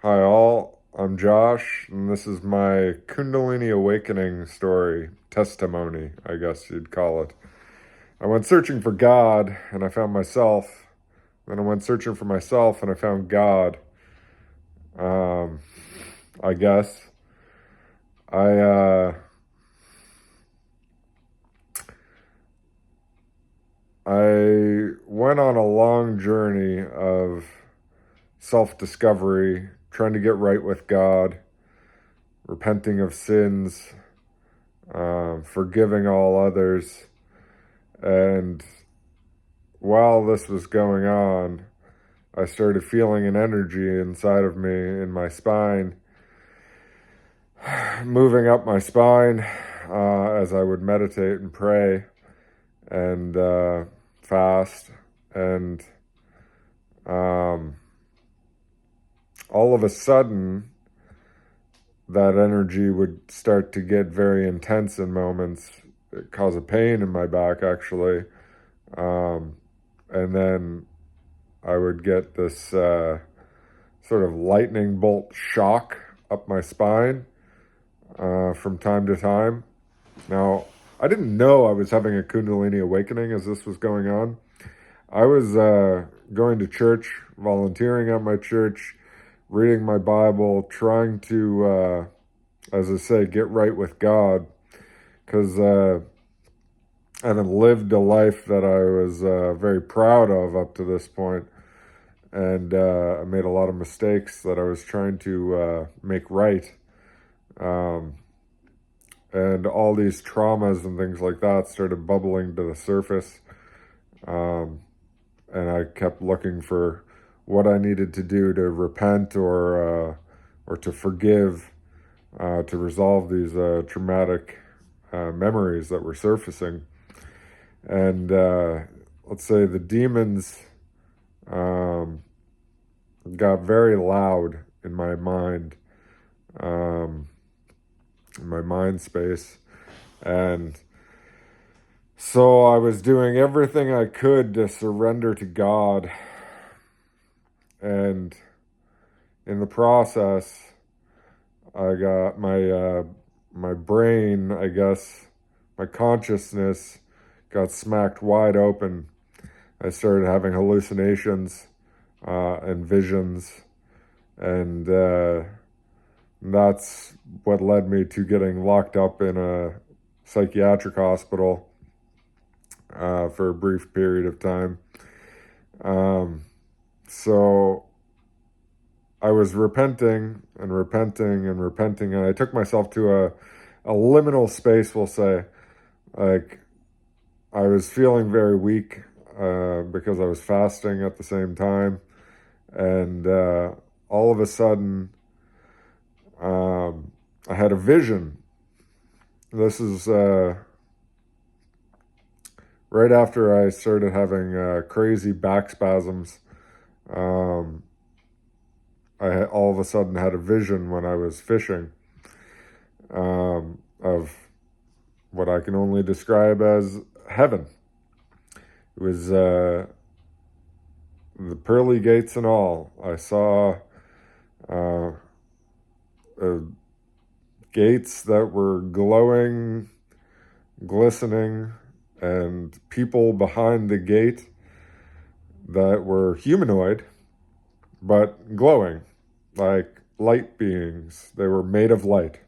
Hi, all. I'm Josh, and this is my Kundalini awakening story, testimony, I guess you'd call it. I went searching for God, and I found myself. Then I went searching for myself, and I found God. Um, I guess. I, uh, I went on a long journey of self-discovery, trying to get right with God, repenting of sins, forgiving all others. And while this was going on, I started feeling an energy inside of me in my spine, moving up my spine as I would meditate and pray and fast. And um, all of a sudden, that energy would start to get very intense in moments. It caused a pain in my back, actually. Um, and then I would get this sort of lightning bolt shock up my spine from time to time. Now, I didn't know I was having a Kundalini awakening as this was going on. I was going to church, volunteering at my church, reading my Bible, trying to, as I say, get right with God, because I haven't lived a life that I was very proud of up to this point. And I made a lot of mistakes that I was trying to make right. Um, and all these traumas and things like that started bubbling to the surface. Um, and I kept looking for what I needed to do to repent or to forgive, to resolve these traumatic memories that were surfacing. And let's say the demons um, got very loud in um, my mind space. And so I was doing everything I could to surrender to God. And in the process, I got my brain, I guess, my consciousness got smacked wide open. I started having hallucinations and visions, and that's what led me to getting locked up in a psychiatric hospital for a brief period of time. Um, so I was repenting and repenting and repenting, and I took myself to a liminal space, we'll say. Like, I was feeling very weak because I was fasting at the same time. And all of a sudden, I had a vision. This is right after I started having crazy back spasms. Um, all of a sudden had a vision when I was fishing of what I can only describe as heaven. It was the pearly gates and all. I saw uh, uh, gates that were glowing, glistening, and people behind the gate that were humanoid, but glowing, like light beings. They were made of light.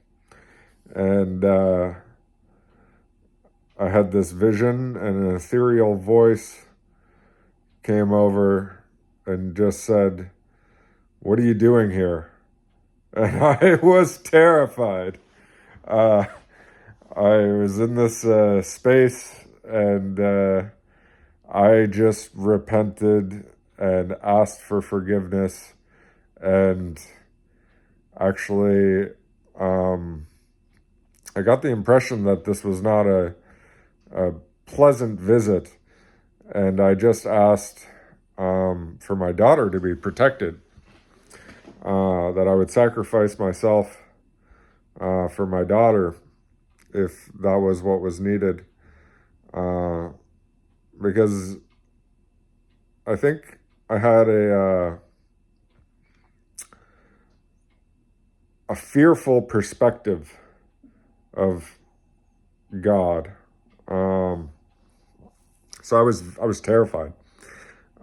And I had this vision, and an ethereal voice came over and just said, "What are you doing here?" And I was terrified. Uh, I was in this space, and I just repented and asked for forgiveness. And actually, um, I got the impression that this was not a pleasant visit. And I just asked for my daughter to be protected, that I would sacrifice myself for my daughter if that was what was needed. Uh, because I think I had fearful perspective of God. So I was terrified.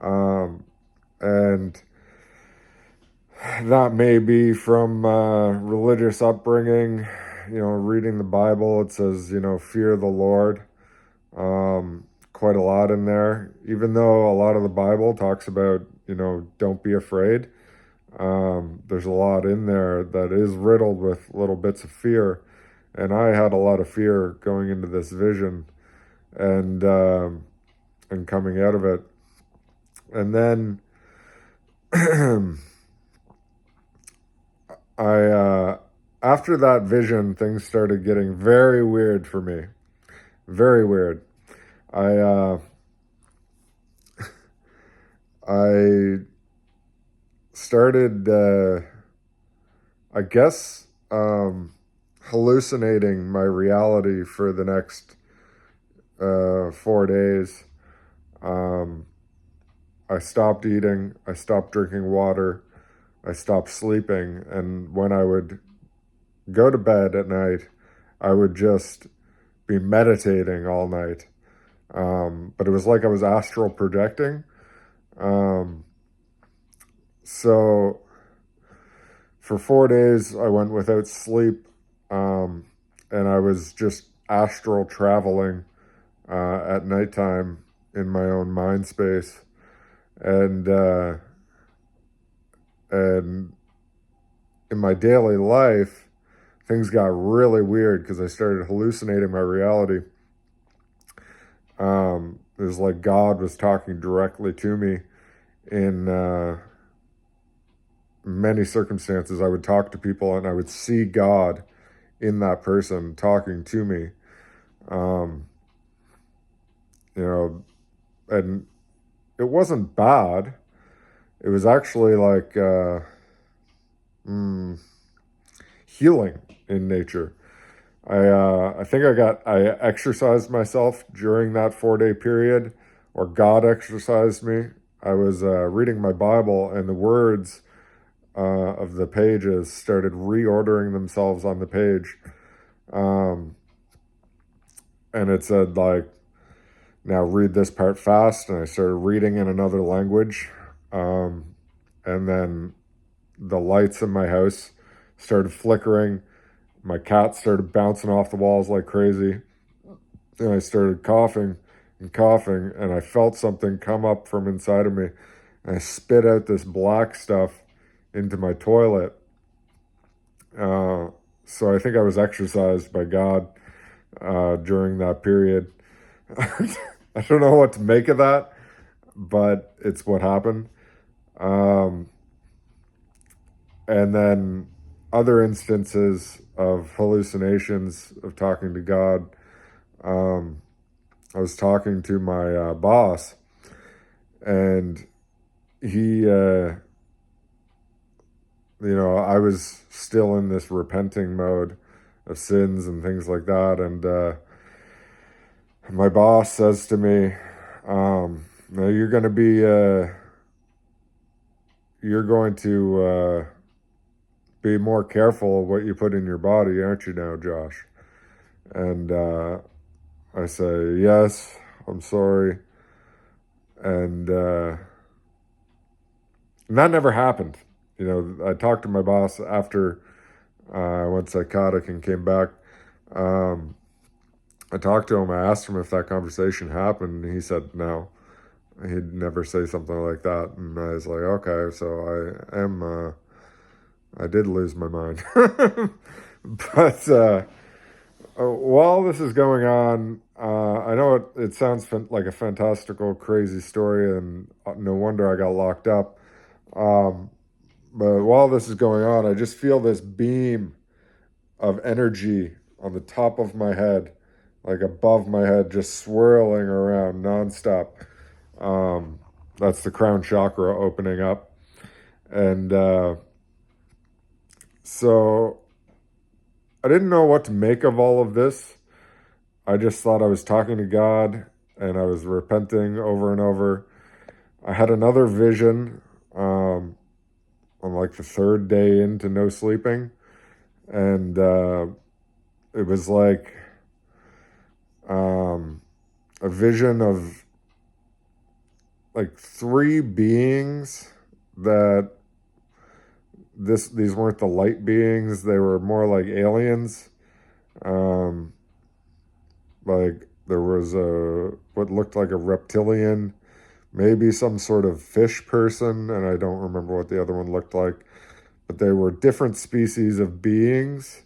And that may be from religious upbringing, reading the Bible. It says, fear the Lord. Quite a lot in there, even though a lot of the Bible talks about, don't be afraid. There's a lot in there that is riddled with little bits of fear. And I had a lot of fear going into this vision and coming out of it. And then after that vision, things started getting very weird for me. Very weird. I started, I guess, hallucinating my reality for the next 4 days. I stopped eating, I stopped drinking water, I stopped sleeping, and when I would go to bed at night, I would just be meditating all night. But it was like I was astral projecting. So for 4 days, I went without sleep, and I was just astral traveling at nighttime in my own mind space. And in my daily life, things got really weird because I started hallucinating my reality. It was like God was talking directly to me in many circumstances. I would talk to people and I would see God in that person talking to me. And it wasn't bad. It was actually like healing in nature. I think I exercised myself during that 4-day period, or God exercised me. I was reading my Bible, and the words of the pages started reordering themselves on the page. And it said, like, now read this part fast, and I started reading in another language. And then the lights in my house started flickering. My cat started bouncing off the walls like crazy. And I started coughing, and I felt something come up from inside of me. And I spit out this black stuff into my toilet. So I think I was exorcised by God during that period. I don't know what to make of that, but it's what happened. And then other instances of hallucinations of talking to God. I was talking to my boss, and he, I was still in this repenting mode of sins and things like that. And my boss says to me, "Now you're going to be more careful of what you put in your body, aren't you now, Josh?" And I say, "Yes, I'm sorry." And that never happened. I talked to my boss after I went psychotic and came back. I talked to him. I asked him if that conversation happened. And he said no. He'd never say something like that. And I was like, okay, so I did lose my mind. But while this is going on, I know it sounds like a fantastical, crazy story, and no wonder I got locked up. But while this is going on, I just feel this beam of energy on the top of my head, like above my head, just swirling around nonstop. That's the crown chakra opening up. And so I didn't know what to make of all of this. I just thought I was talking to God, and I was repenting over and over. I had another vision on like the 3rd day into no sleeping. And it was like a vision of like three beings that these weren't the light beings, they were more like aliens. Um, like there was a what looked like a reptilian, maybe some sort of fish person, and I don't remember what the other one looked like, but they were different species of beings,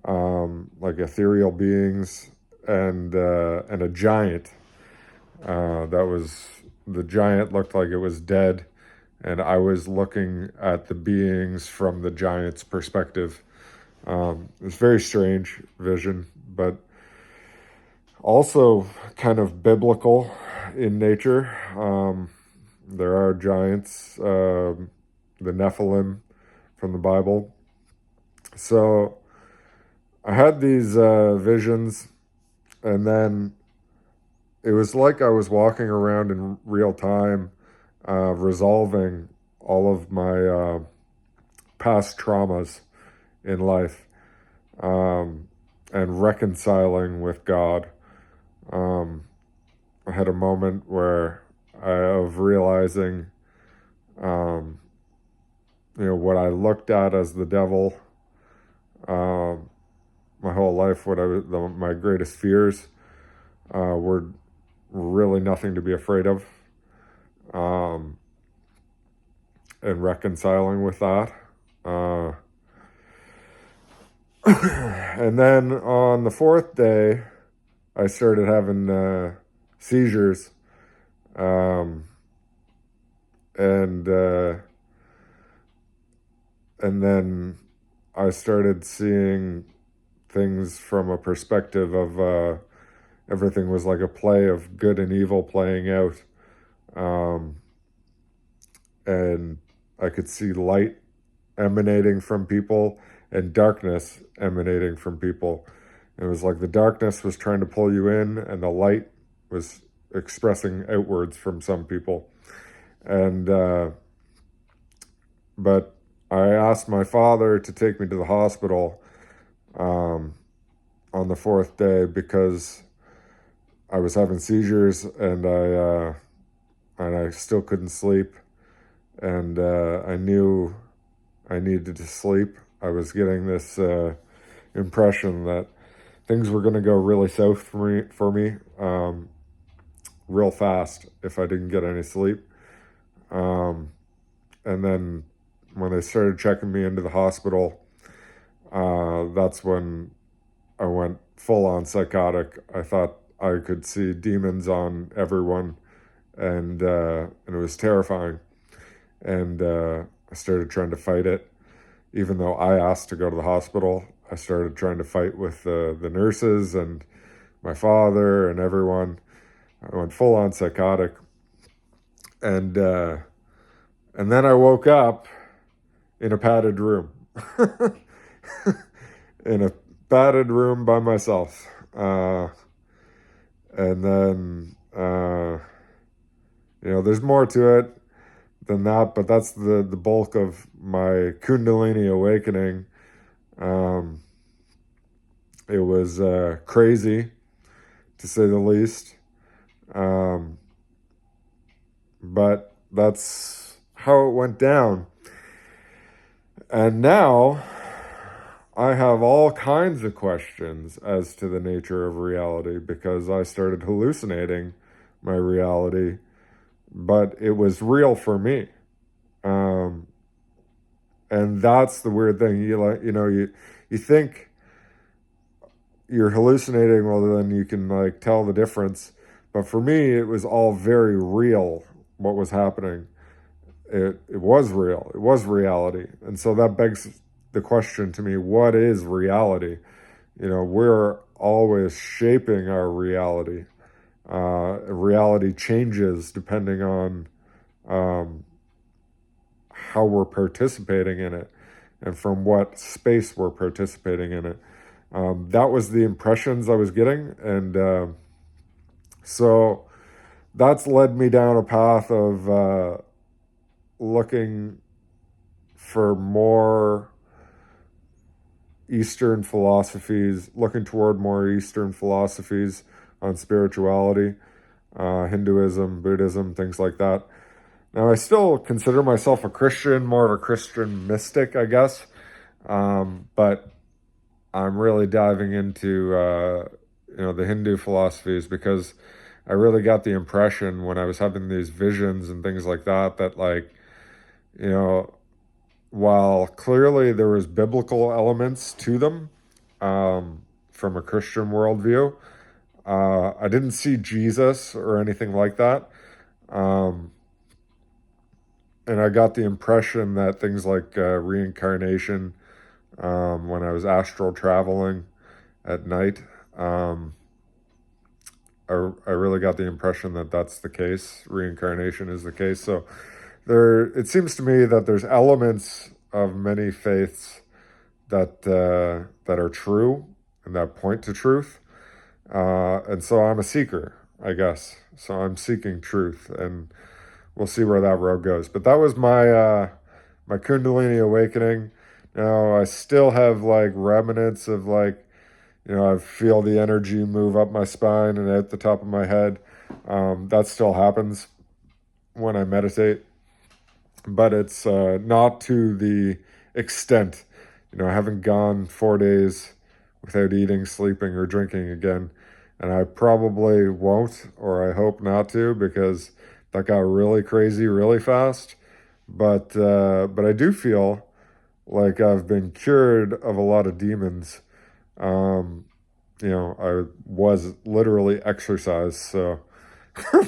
like ethereal beings, and a giant. That was the giant looked like it was dead, and I was looking at the beings from the giant's perspective. It was a very strange vision, but also kind of biblical in nature. There are giants, the Nephilim from the Bible. So I had these visions, and then it was like I was walking around in real time, resolving all of my past traumas in life, and reconciling with God. I had a moment where of realizing, um, what I looked at as the devil, my whole life, my greatest fears, were really nothing to be afraid of, um, and reconciling with that. Uh, and then on the fourth day, I started having seizures, um, and and then I started seeing things from a perspective of everything was like a play of good and evil playing out, um, and I could see light emanating from people and darkness emanating from people. It was like the darkness was trying to pull you in, and the light was expressing outwards from some people. And but I asked my father to take me to the hospital, um, on the fourth day because I was having seizures, and I still couldn't sleep, and I knew I needed to sleep. I was getting this impression that things were going to go really south for me, real fast if I didn't get any sleep. Um, and then when they started checking me into the hospital, that's when I went full on psychotic. I thought I could see demons on everyone, and it was terrifying. And I started trying to fight it, even though I asked to go to the hospital. I started trying to fight with the nurses and my father and everyone. I went full on psychotic, and and then I woke up in a padded room, in a padded room by myself, and then there's more to it than that, but that's the bulk of my Kundalini awakening. Um, it was crazy, to say the least. Um, but that's how it went down. And now I have all kinds of questions as to the nature of reality because I started hallucinating my reality, but it was real for me. Um, and that's the weird thing. You think you're hallucinating, well, then you can like tell the difference. But for me, it was all very real. What was happening, it was real. It was reality, and so that begs the question to me: what is reality? We're always shaping our reality. Reality changes depending on um, how we're participating in it, and from what space we're participating in it. That was the impressions I was getting, and so that's led me down a path of looking for more Eastern philosophies, looking toward more Eastern philosophies on spirituality, Hinduism, Buddhism, things like that. Now, I still consider myself a Christian, more of a Christian mystic, I guess. But I'm really diving into, the Hindu philosophies because I really got the impression when I was having these visions and things like that, that like, you know, while clearly there was biblical elements to them, from a Christian worldview, I didn't see Jesus or anything like that. Um, and I got the impression that things like reincarnation, when I was astral traveling at night, um, I really got the impression that that's the case. Reincarnation is the case. So it seems to me that there's elements of many faiths that are true and that point to truth. And so I'm a seeker, I guess. So I'm seeking truth, and we'll see where that road goes. But that was my Kundalini awakening. Now I still have like remnants of like, I feel the energy move up my spine and out the top of my head. That still happens when I meditate, but it's not to the extent. I haven't gone 4 days without eating, sleeping, or drinking again, and I probably won't, or I hope not to, because that got really crazy really fast. But I do feel like I've been cured of a lot of demons. Um, I was literally exercised, so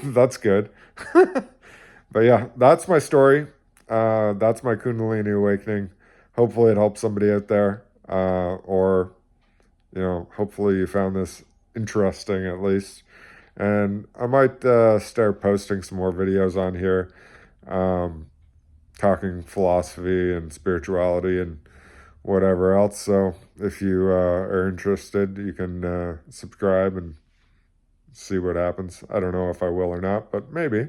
that's good. But yeah, that's my story. That's my Kundalini awakening. Hopefully, it helps somebody out there. Or, hopefully you found this interesting at least. And I might start posting some more videos on here, um, talking philosophy and spirituality and whatever else. So if you are interested, you can subscribe and see what happens. I don't know if I will or not, but maybe.